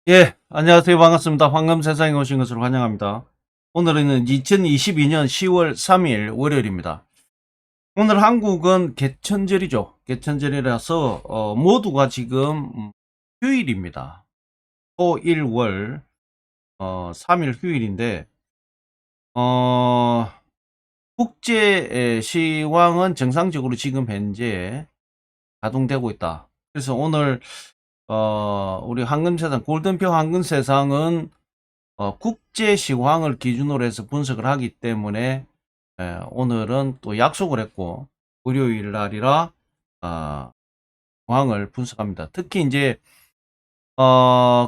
예, 안녕하세요. 반갑습니다. 황금 세상에 오신 것을 환영합니다. 오늘은 2022년 10월 3일 월요일입니다. 오늘 한국은 개천절이죠. 개천절이라서 모두가 지금 휴일입니다. 토, 일, 월 3일 휴일인데 어, 국제 시황은 정상적으로 지금 현재 가동되고 있다. 그래서 오늘 우리 황금세상 골든표 황금세상은 국제 시황을 기준으로 해서 분석을 하기 때문에 오늘은 또 약속을 했고 월요일 날이라 어, 상황을 분석합니다. 특히 이제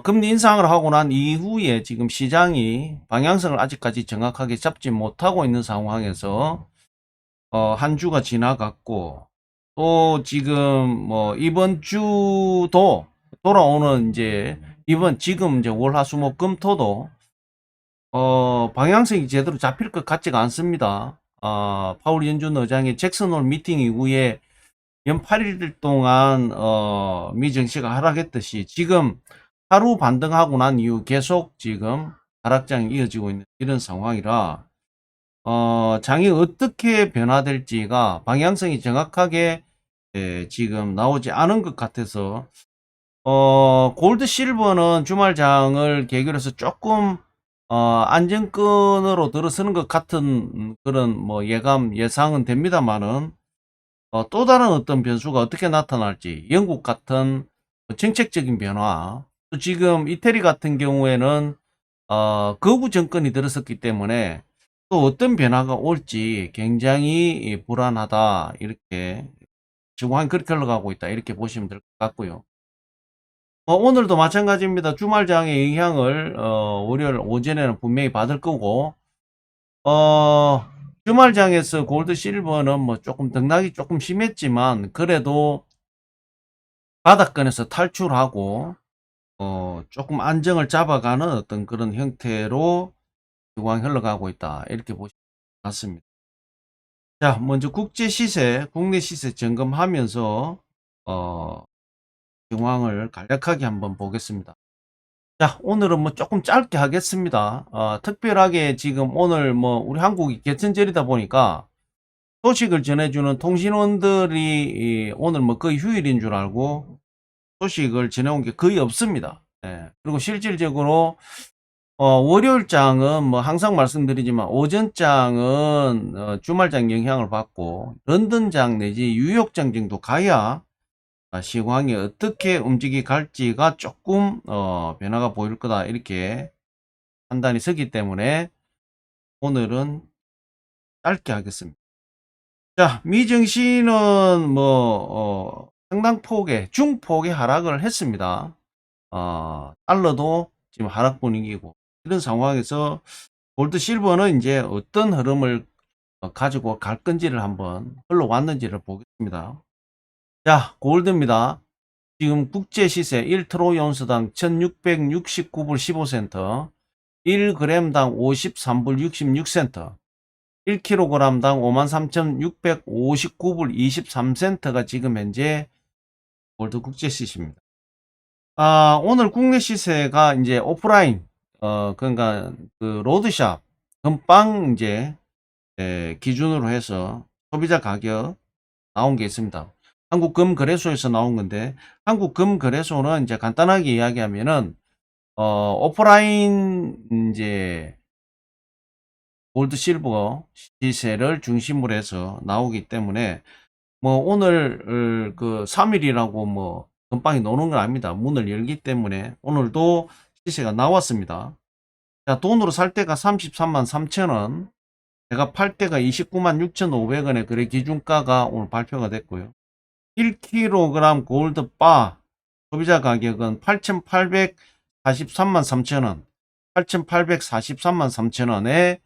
금리 인상을 하고 난 이후에 지금 시장이 방향성을 아직까지 정확하게 잡지 못하고 있는 상황에서 한 주가 지나갔고 또 지금 뭐 이번 주도 돌아오는 이제 지금 이제 월화수목금토도 방향성이 제대로 잡힐 것 같지가 않습니다. 파월 연준 의장의 잭슨 홀 미팅 이후에 연 8일 동안 미 증시가 하락했듯이 지금 하루 반등하고 난 이후 계속 지금 하락장이 이어지고 있는 이런 상황이라 장이 어떻게 변화될지가 방향성이 정확하게 지금 나오지 않은 것 같아서 골드 실버는 주말장을 계기로 해서 조금 안정권으로 들어서는 것 같은 그런 뭐 예상은 됩니다만은 또 다른 어떤 변수가 어떻게 나타날지 영국 같은 정책적인 변화 또 지금 이태리 같은 경우에는 거부 정권이 들어섰기 때문에 또 어떤 변화가 올지 굉장히 불안하다 이렇게 지금 그렇게 흘러가고 있다 이렇게 보시면 될 것 같고요. 오늘도 마찬가지입니다. 주말장의 영향을 월요일 오전에는 분명히 받을 거고 어, 주말장에서 골드 실버는 뭐 조금 등락이 조금 심했지만 그래도 바닥권에서 탈출하고 조금 안정을 잡아가는 어떤 그런 형태로 상황이 흘러가고 있다 이렇게 보시면 맞습니다. 자, 먼저 국제 시세, 국내 시세 점검하면서 어, 상황을 간략하게 한번 보겠습니다. 자, 오늘은 뭐 조금 짧게 하겠습니다. 특별하게 지금 오늘 뭐 우리 한국이 개천절이다 보니까 소식을 전해주는 통신원들이 오늘 뭐 거의 휴일인 줄 알고 소식을 전해온 게 거의 없습니다. 예. 그리고 실질적으로 월요일장은 뭐 항상 말씀드리지만 오전장은 주말장 영향을 받고 런던장 내지 뉴욕장 정도 가야 시황이 어떻게 움직이 갈지가 조금 변화가 보일 거다 이렇게 판단이 서기 때문에 오늘은 짧게 하겠습니다. 자, 미증시는 뭐 상당폭의 중폭의 하락을 했습니다. 달러도 지금 하락 분위기고 이런 상황에서 골드 실버는 이제 어떤 흐름을 가지고 갈 건지를 한번 흘러왔는지를 보겠습니다. 자, 골드입니다. 지금 국제 시세 1트로 온스당 1669불 15센트, 1g당 53불 66센트, 1kg당 53,659불 23센트가 지금 현재 골드 국제 시세입니다. 오늘 국내 시세가 이제 오프라인, 그러니까 그 로드샵, 금빵 이제 기준으로 해서 소비자 가격 나온 게 있습니다. 한국금거래소에서 나온 건데 한국금거래소는 이제 간단하게 이야기하면은 오프라인 이제 골드 실버 시세를 중심으로 해서 나오기 때문에 뭐 오늘 그 3일이라고 뭐 금방이 노는 건 아닙니다. 문을 열기 때문에 오늘도 시세가 나왔습니다. 자, 돈으로 살 때가 33만 3천원, 제가 팔 때가 29만 6,500원의 거래 기준가가 오늘 발표가 됐고요. 1kg 골드 바 소비자 가격은 8,843만 3천원, 8,843만 3천원에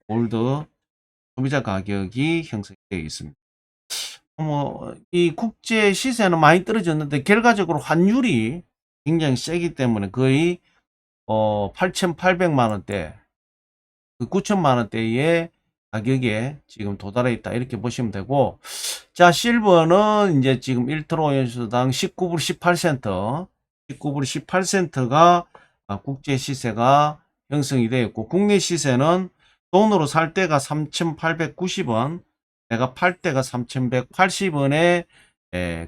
골드 소비자 가격이 형성되어 있습니다. 이 국제 시세는 많이 떨어졌는데 결과적으로 환율이 굉장히 세기 때문에 거의 8,800만 원대, 그 9천만 원대의 가격에 지금 도달해 있다 이렇게 보시면 되고, 자, 실버는 이제 지금 1트로 연수당 19불 18센트, 19불 18센트가 국제 시세가 형성이 되어 있고, 국내 시세는 돈으로 살 때가 3,890원, 내가 팔 때가 3,180원에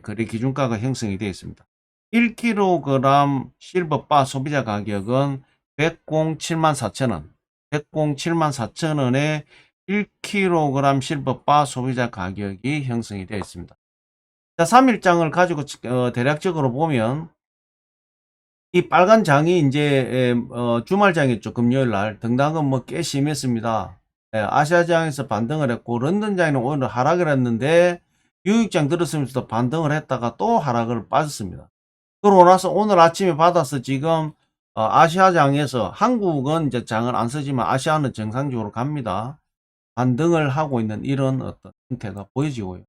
거래 기준가가 형성이 되어 있습니다. 1kg 실버바 소비자 가격은 107만 4천원, 107만 4천원에 1kg 실버바 소비자 가격이 형성이 되어 있습니다. 자, 3일장을 가지고 대략적으로 보면 이 빨간 장이 이제 주말장이었죠. 금요일날 등락은 뭐 꽤 심했습니다. 아시아장에서 반등을 했고, 런던장에는 오늘 하락을 했는데 유익장 들었으면서도 반등을 했다가 또 하락을 빠졌습니다. 그러고 나서 오늘 아침에 받아서 지금 아시아장에서, 한국은 이제 장을 안 쓰지만 아시아는 정상적으로 갑니다. 반등을 하고 있는 이런 어떤 형태가 보여지고요.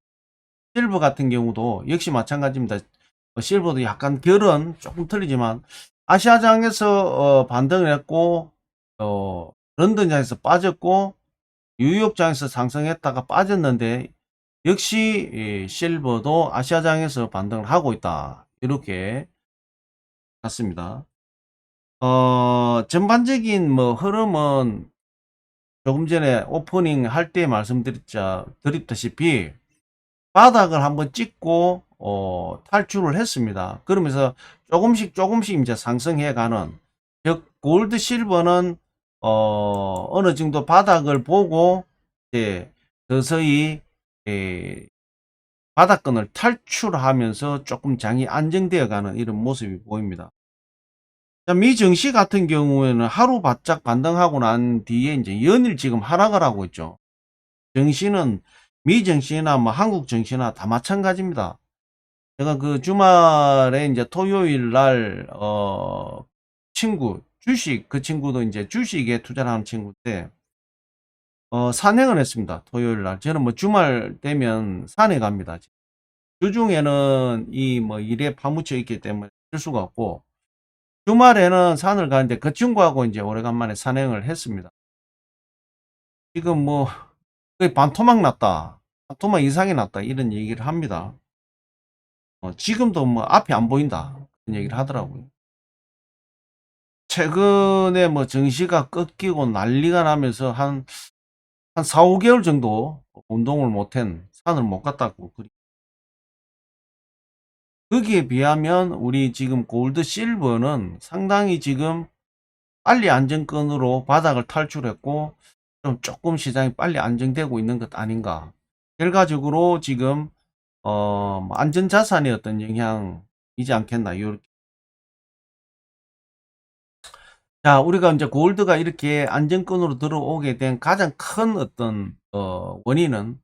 실버 같은 경우도 역시 마찬가지입니다. 실버도 약간 결은 조금 틀리지만 아시아장에서 반등을 했고, 런던장에서 빠졌고, 뉴욕장에서 상승했다가 빠졌는데, 역시 실버도 아시아장에서 반등을 하고 있다, 이렇게 같습니다. 전반적인 뭐 흐름은 조금 전에 오프닝 할 때 말씀드렸다시피 바닥을 한번 찍고 탈출을 했습니다. 그러면서 조금씩 이제 상승해 가는, 즉 골드 실버는 어느 정도 바닥을 보고 이제 서서히 바닥권을 탈출하면서 조금 장이 안정되어 가는 이런 모습이 보입니다. 자, 미 증시 같은 경우에는 하루 바짝 반등하고 난 뒤에 이제 연일 지금 하락을 하고 있죠. 증시는, 미 증시나 뭐 한국 증시나 다 마찬가지입니다. 제가 그 주말에 이제 토요일 날 친구 주식, 그 친구도 이제 주식에 투자를 하는 친구인데 산행을 했습니다. 토요일 날. 저는 뭐 주말 되면 산에 갑니다. 주중에는 이 뭐 일에 파묻혀 있기 때문에 할 수가 없고, 주말에는 산을 가는데 그 친구하고 이제 오래간만에 산행을 했습니다. 지금 뭐 거의 반토막 났다, 반토막 이상이 났다, 이런 얘기를 합니다. 지금도 뭐 앞이 안 보인다, 그런 얘기를 하더라고요. 최근에 뭐 증시가 꺾이고 난리가 나면서 한 4, 5개월 정도 운동을 못한, 산을 못 갔다고. 거기에 비하면 우리 지금 골드 실버는 상당히 지금 빨리 안정권으로 바닥을 탈출했고, 좀 조금 시장이 빨리 안정되고 있는 것 아닌가. 결과적으로 지금 뭐 안전자산의 어떤 영향이지 않겠나, 이렇게. 자, 우리가 이제 골드가 이렇게 안정권으로 들어오게 된 가장 큰 어떤 원인은,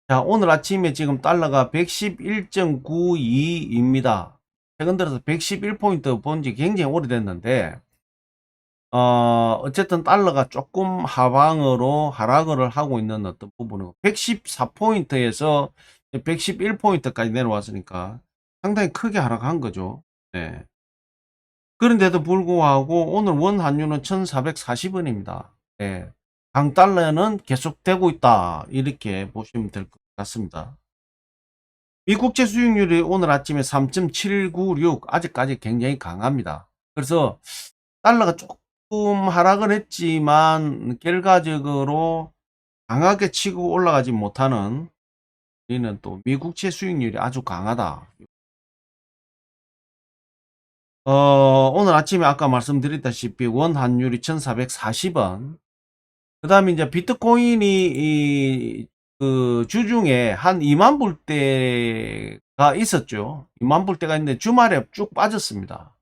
자, 오늘 아침에 지금 달러가 111.92입니다. 최근 들어서 111포인트 본 지 굉장히 오래됐는데, 어쨌든 달러가 조금 하방으로 하락을 하고 있는 어떤 부분이고, 114포인트에서 111포인트까지 내려왔으니까 상당히 크게 하락한 거죠. 네. 그런데도 불구하고 오늘 원 환율은 1440원입니다. 네. 강달러는 계속되고 있다, 이렇게 보시면 될 것 같습니다. 미국채 수익률이 오늘 아침에 3.796, 아직까지 굉장히 강합니다. 그래서 달러가 조금 하락을 했지만 결과적으로 강하게 치고 올라가지 못하는, 우리는 또 미국채 수익률이 아주 강하다. 오늘 아침에 아까 말씀드렸다시피 원 환율이 1440원. 그 다음에 이제 비트코인이 그 주중에 한 2만 불대가 있었죠. 2만 불대가 있는데 주말에 쭉 빠졌습니다.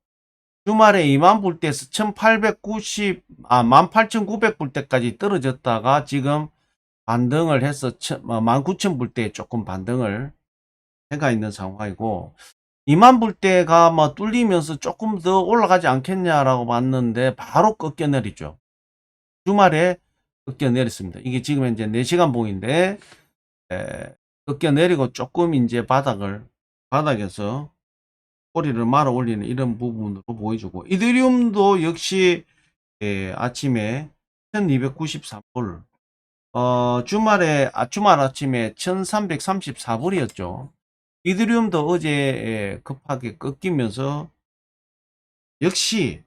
주말에 2만 불대에서 18,900불대까지 떨어졌다가 지금 반등을 해서 19,000불대에 조금 반등을 해가 있는 상황이고, 2만 불대가 뭐 뚫리면서 조금 더 올라가지 않겠냐라고 봤는데 바로 꺾여 내리죠. 주말에 꺾여 내렸습니다. 이게 지금 현재 4시간 봉인데 꺾여 내리고 조금 이제 바닥에서 꼬리를 말아 올리는 이런 부분으로 보여주고, 이더리움도 역시 아침에 1293불, 주말 아침에 1334불이었죠. 이더리움도 어제 급하게 꺾이면서 역시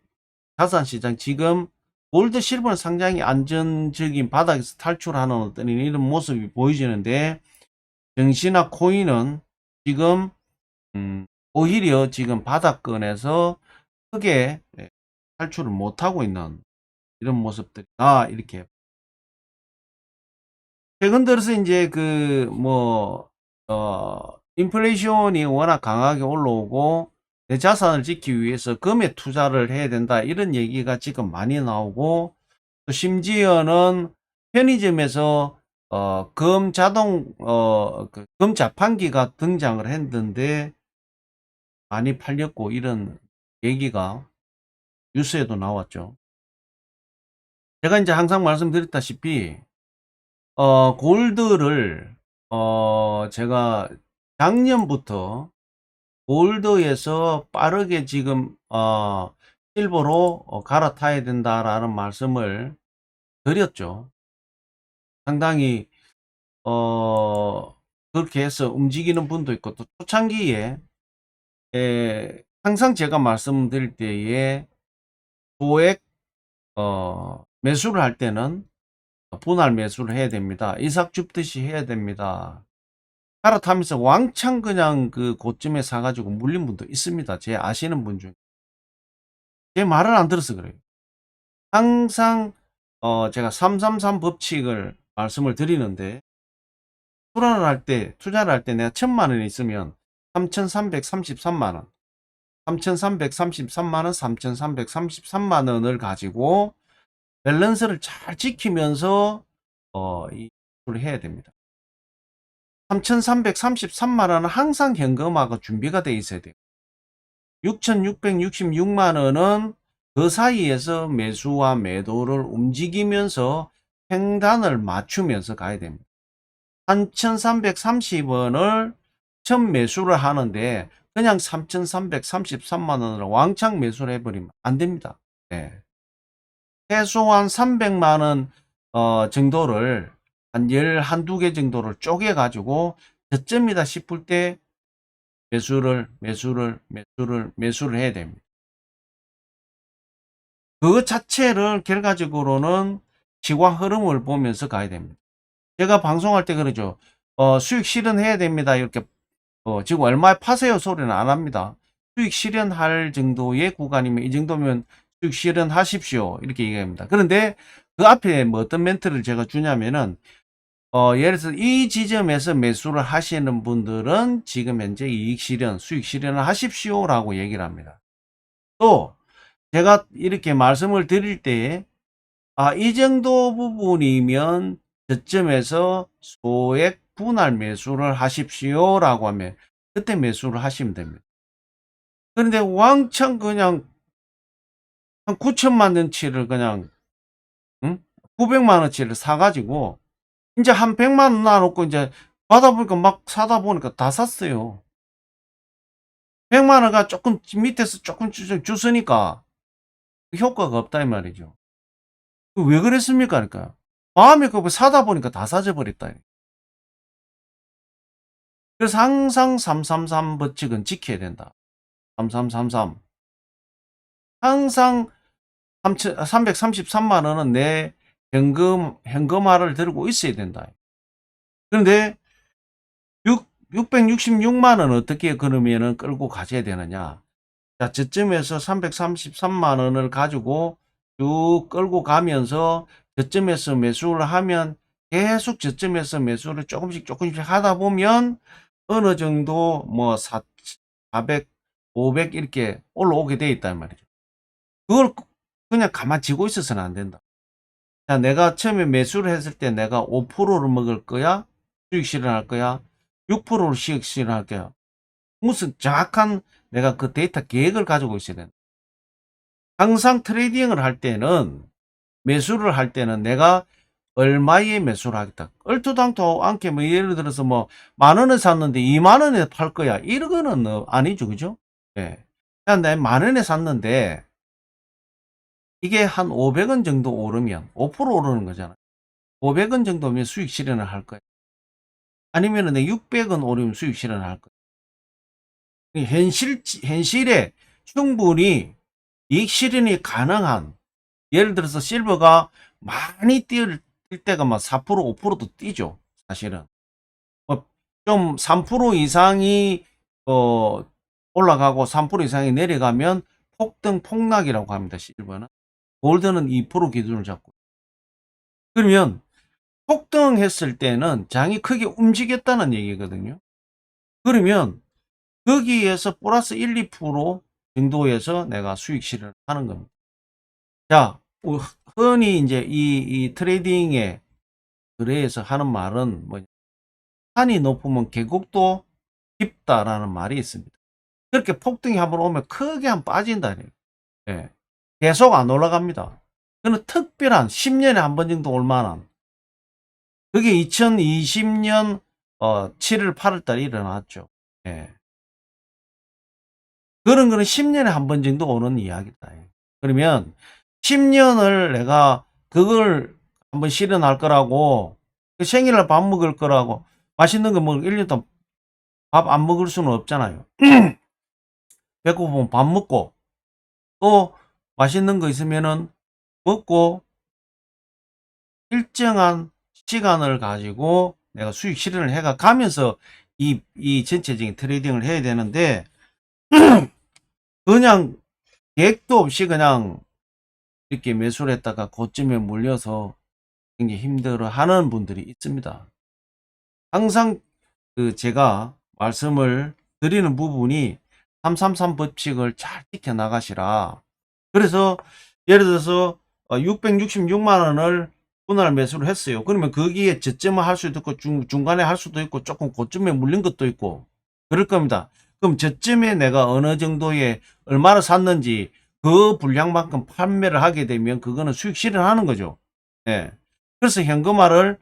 자산시장 지금 골드 실버는 상당히 안전적인 바닥에서 탈출하는 어떤 이런 모습이 보여지는데, 증시나 코인은 지금 오히려 지금 바닥권에서 크게 탈출을 못하고 있는 이런 모습들이다, 이렇게. 최근 들어서 이제 인플레이션이 워낙 강하게 올라오고 내 자산을 지키기 위해서 금에 투자를 해야 된다, 이런 얘기가 지금 많이 나오고, 또 심지어는 편의점에서 금 자판기가 등장을 했는데 많이 팔렸고, 이런 얘기가 뉴스에도 나왔죠. 제가 이제 항상 말씀드렸다시피 골드를 제가 작년부터 골드에서 빠르게 지금 실버로 갈아타야 된다라는 말씀을 드렸죠. 상당히 그렇게 해서 움직이는 분도 있고, 또 초창기에 항상 제가 말씀드릴 때에 소액 매수를 할 때는 분할 매수를 해야 됩니다. 이삭 줍듯이 해야 됩니다. 갈아타면서 왕창 그냥 그 고점에 사가지고 물린 분도 있습니다. 제 아시는 분 중에. 제 말을 안 들어서 그래요. 항상 제가 333 법칙을 말씀을 드리는데, 투자를 할 때 내가 1000만원 있으면 3333만원, 3333만원, 3333만원을 가지고 밸런스를 잘 지키면서 이를 해야 됩니다. 3333만원은 항상 현금화가 준비가 돼 있어야 돼요. 6666만원은 그 사이에서 매수와 매도를 움직이면서 횡단을 맞추면서 가야 됩니다. 3330원을 처음 매수를 하는데 그냥 3333만원을 왕창 매수를 해버리면 안 됩니다. 네. 최소한 300만원 정도를 한 한두 개 정도를 쪼개 가지고 저점이다 싶을 때 매수를 해야 됩니다. 그것 자체를 결과적으로는 시황 흐름을 보면서 가야 됩니다. 제가 방송할 때 그러죠. 수익 실현해야 됩니다, 이렇게 지금 얼마에 파세요 소리는 안 합니다. 수익 실현할 정도의 구간이면, 이 정도면 수익 실현하십시오, 이렇게 얘기합니다. 그런데 그 앞에 뭐 어떤 멘트를 제가 주냐면은 예를 들어서 이 지점에서 매수를 하시는 분들은 지금 현재 이익 실현, 수익 실현을 하십시오 라고 얘기를 합니다. 또 제가 이렇게 말씀을 드릴 때에 이 정도 부분이면 저점에서 소액 분할 매수를 하십시오 라고 하면 그때 매수를 하시면 됩니다. 그런데 왕창 그냥 한 9천만 원치를 그냥 900만 원치를 사가지고 이제 한 100만 원 놔놓고 이제 받아보니까 막 사다 보니까 다 샀어요. 100만 원가 조금 밑에서 조금 주스니까 효과가 없다 이 말이죠. 왜 그랬습니까? 그러니까 마음에 그 사다 보니까 다 사져버렸다. 그래서 항상 333 법칙은 지켜야 된다. 3333. 항상 333만 원은 내 현금화를 들고 있어야 된다. 그런데 666만 원 어떻게 그러면은 끌고 가셔야 되느냐? 자, 저점에서 333만 원을 가지고 쭉 끌고 가면서 저점에서 매수를 하면 계속 저점에서 매수를 조금씩 하다 보면 어느 정도 뭐 400, 500 이렇게 올라오게 돼 있단 말이죠. 그걸 그냥 가만 지고 있어서는 안 된다. 자, 내가 처음에 매수를 했을 때 내가 5%를 먹을 거야? 수익 실현할 거야? 6%를 수익 실현할 거야? 무슨 정확한 내가 그 데이터 계획을 가지고 있어야 된다. 항상 트레이딩을 할 때는, 매수를 할 때는 내가 얼마에 매수를 하겠다. 얼토당토 않게 뭐 예를 들어서 뭐 만 원에 샀는데 2만 원에 팔 거야, 이거는 아니죠, 그죠? 예. 그냥 내가 만 원에 샀는데 이게 한 500원 정도 오르면 5% 오르는 거잖아. 500원 정도면 수익 실현을 할 거야. 아니면은 내 600원 오르면 수익 실현을 할 거야. 현실에 충분히 이익 실현이 가능한, 예를 들어서 실버가 많이 뛸 때가 막 4%, 5%도 뛰죠. 사실은. 좀 3% 이상이 올라가고 3% 이상이 내려가면 폭등 폭락이라고 합니다. 실버는. 골드는 2% 기준을 잡고. 그러면 폭등했을 때는 장이 크게 움직였다는 얘기거든요. 그러면 거기에서 플러스 1, 2% 정도에서 내가 수익 실현을 하는 겁니다. 자, 흔히 이제 이 트레이딩의 거래에서 하는 말은 뭐냐? 산이 높으면 계곡도 깊다라는 말이 있습니다. 그렇게 폭등이 한번 오면 크게 한번 빠진다. 예. 계속 안 올라갑니다. 그는 특별한 10년에 한 번 정도 올 만한, 그게 2020년 7월 8월 달에 일어났죠. 예. 그런 거는 10년에 한 번 정도 오는 이야기다. 그러면 10년을 내가 그걸 한번 실현할 거라고, 생일날 밥 먹을 거라고, 맛있는 거 먹을 1년 동안 밥 안 먹을 수는 없잖아요. 배고프면 밥 먹고, 또 맛있는 거 있으면은 먹고, 일정한 시간을 가지고 내가 수익 실현을 해가 가면서 이 전체적인 트레이딩을 해야 되는데, 그냥 계획도 없이 그냥 이렇게 매수를 했다가 고점에 물려서 굉장히 힘들어 하는 분들이 있습니다. 항상 제가 말씀을 드리는 부분이 333 법칙을 잘 지켜 나가시라. 그래서 예를 들어서 666만 원을 분할 매수를 했어요. 그러면 거기에 저점을 할 수도 있고 중간에 할 수도 있고 조금 고점에 물린 것도 있고 그럴 겁니다. 그럼 저점에 내가 어느 정도에 얼마나 샀는지 그 분량만큼 판매를 하게 되면 그거는 수익 실현하는 거죠. 예. 그래서 현금화를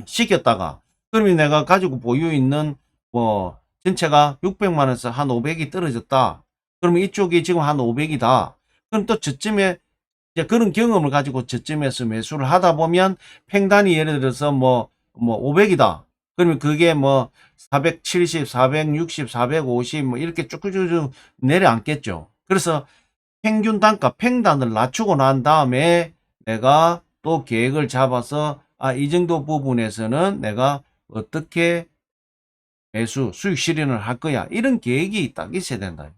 시켰다가, 그러면 내가 가지고 보유 있는 뭐 전체가 600만 원에서 한 500이 떨어졌다. 그러면 이쪽이 지금 한 500이다. 그럼 또 저점에 이제 그런 경험을 가지고 저점에서 매수를 하다 보면 팽단이 예를 들어서 뭐 500이다. 그러면 그게 뭐 470, 460, 450 뭐 이렇게 쭉쭉쭉 내려앉겠죠. 그래서 평균 단가, 팽단을 낮추고 난 다음에 내가 또 계획을 잡아서 이 정도 부분에서는 내가 어떻게 매수, 수익 실현을 할 거야. 이런 계획이 딱 있어야 된다.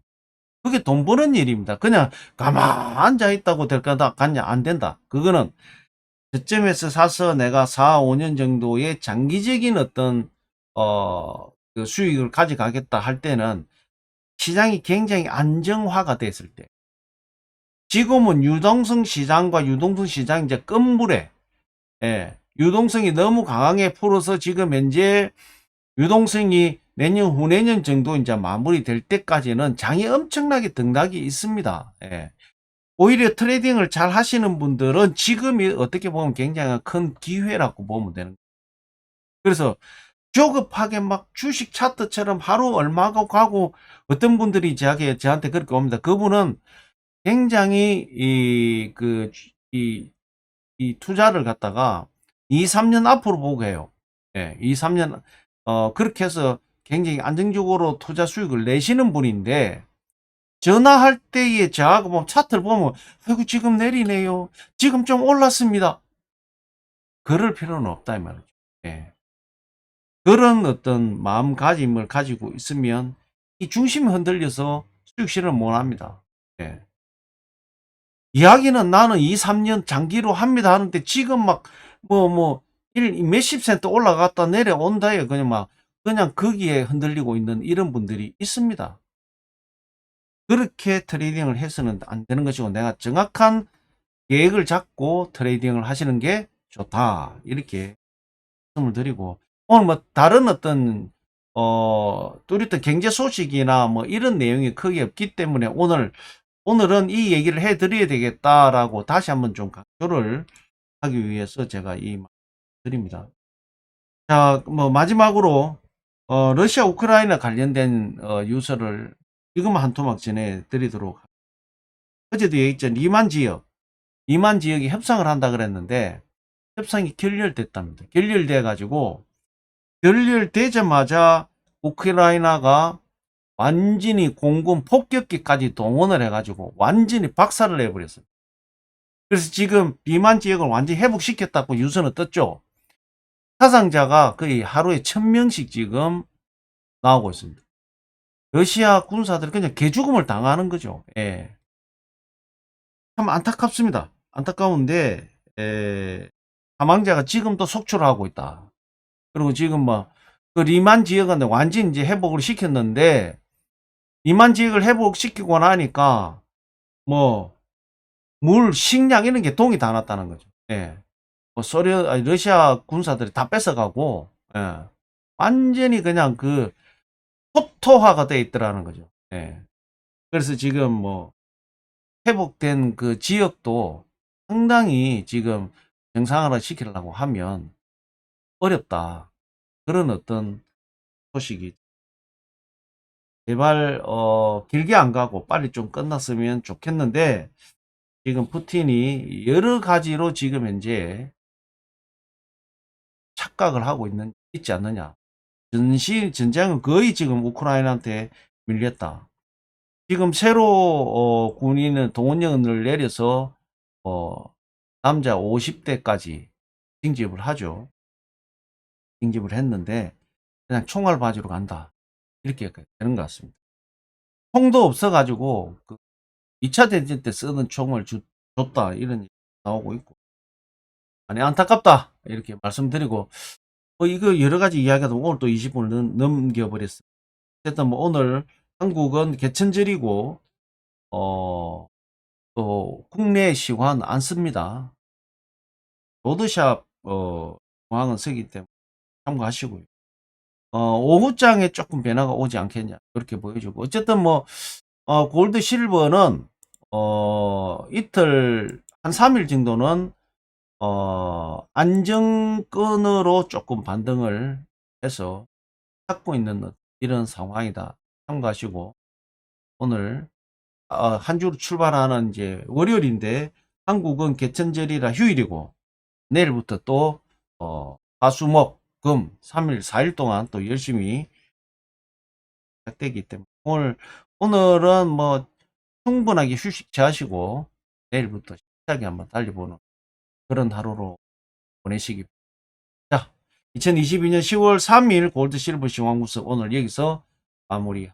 그게 돈 버는 일입니다. 그냥 가만 앉아 있다고 될 거다. 갔냐? 안 된다. 그거는 저점에서 사서 내가 4, 5년 정도의 장기적인 어떤, 그 수익을 가져가겠다 할 때는 시장이 굉장히 안정화가 됐을 때. 지금은 유동성 시장과 유동성 시장 이제 끝물에, 예, 유동성이 너무 강하게 풀어서 지금 현재 유동성이 내년 후내년 정도 이제 마무리될 때까지는 장이 엄청나게 등락이 있습니다. 예. 오히려 트레이딩을 잘 하시는 분들은 지금이 어떻게 보면 굉장히 큰 기회라고 보면 되는 거예요. 그래서 조급하게 막 주식 차트처럼 하루 얼마가 가고, 어떤 분들이 저한테 그렇게 옵니다. 그분은 굉장히 이 투자를 갖다가 2, 3년 앞으로 보고 해요. 예, 2, 3년, 그렇게 해서 굉장히 안정적으로 투자 수익을 내시는 분인데, 전화할 때에 저하고 뭐 차트를 보면, 아이고, 지금 내리네요. 지금 좀 올랐습니다. 그럴 필요는 없다, 이 말이죠. 예. 그런 어떤 마음가짐을 가지고 있으면 이 중심이 흔들려서 수익 실현을 못 합니다. 예. 이야기는 나는 2, 3년 장기로 합니다 하는데 지금 막 몇십 센트 올라갔다 내려온다에 그냥 거기에 흔들리고 있는 이런 분들이 있습니다. 그렇게 트레이딩을 해서는 안 되는 것이고, 내가 정확한 계획을 잡고 트레이딩을 하시는 게 좋다. 이렇게 말씀을 드리고, 오늘 뭐 다른 어떤 뚜렷한 경제 소식이나 뭐 이런 내용이 크게 없기 때문에 오늘은 이 얘기를 해 드려야 되겠다라고 다시 한번 좀 강조를 하기 위해서 제가 이 말 드립니다. 자, 뭐 마지막으로 러시아 우크라이나 관련된 뉴스를 지금 한 토막 전해 드리도록. 어제도 얘기했죠. 리만 지역이 협상을 한다 그랬는데 협상이 결렬됐답니다. 결렬돼 가지고 결렬되자마자 우크라이나가 완전히 공군 폭격기까지 동원을 해가지고 완전히 박살을 내버렸어요. 그래서 지금 비만 지역을 완전히 회복시켰다고 뉴스는 떴죠. 사상자가 거의 하루에 1000명씩 지금 나오고 있습니다. 러시아 군사들이 그냥 개죽음을 당하는 거죠. 예. 참 안타깝습니다. 안타까운데, 사망자가 지금도 속출하고 있다. 그리고 지금 뭐, 그 리만 지역은 완전히 이제 회복을 시켰는데, 리만 지역을 회복시키고 나니까, 뭐, 물, 식량 이런 게 동이 다 났다는 거죠. 예. 뭐 러시아 군사들이 다 뺏어가고, 예. 완전히 그냥 그, 토토화가 돼 있더라는 거죠. 예. 그래서 지금 뭐, 회복된 그 지역도 상당히 지금 정상화를 시키려고 하면 어렵다. 그런 어떤 소식이 제발 길게 안 가고 빨리 좀 끝났으면 좋겠는데 지금 푸틴이 여러 가지로 지금 현재 착각을 하고 있지 않느냐. 전쟁은 거의 지금 우크라이나한테 밀렸다. 지금 새로 군인은 동원령을 내려서 어, 남자 50대까지 징집을 하죠. 징집을 했는데 그냥 총알 바지로 간다. 이렇게 되는 것 같습니다. 총도 없어가지고 그 2차 대전 때 쓰는 총을 줬다 이런 얘기 나오고 있고 아니 안타깝다 이렇게 말씀드리고 이거 여러 가지 이야기하다 오늘 또 20분을 넘겨버렸어요. 어쨌든 뭐 오늘 한국은 개천절이고 또 국내 시황 안 씁니다. 로드샵 중앙은 쓰기 때문에 참고하시고요. 오후장에 조금 변화가 오지 않겠냐 그렇게 보여주고 어쨌든 뭐 골드 실버는 이틀 한 3일 정도는 안정권으로 조금 반등을 해서 찾고 있는 이런 상황이다 참고하시고 오늘 한 주로 출발하는 이제 월요일인데 한국은 개천절이라 휴일이고 내일부터 또 화수목 금 3일 4일 동안 또 열심히 시작되기 때문에 오늘은 뭐 충분하게 휴식 취하시고 내일부터 시작에 한번 달려보는 그런 하루로 보내시기 바랍니다. 자, 2022년 10월 3일 골드 실버 시황 구스 오늘 여기서 마무리합니다.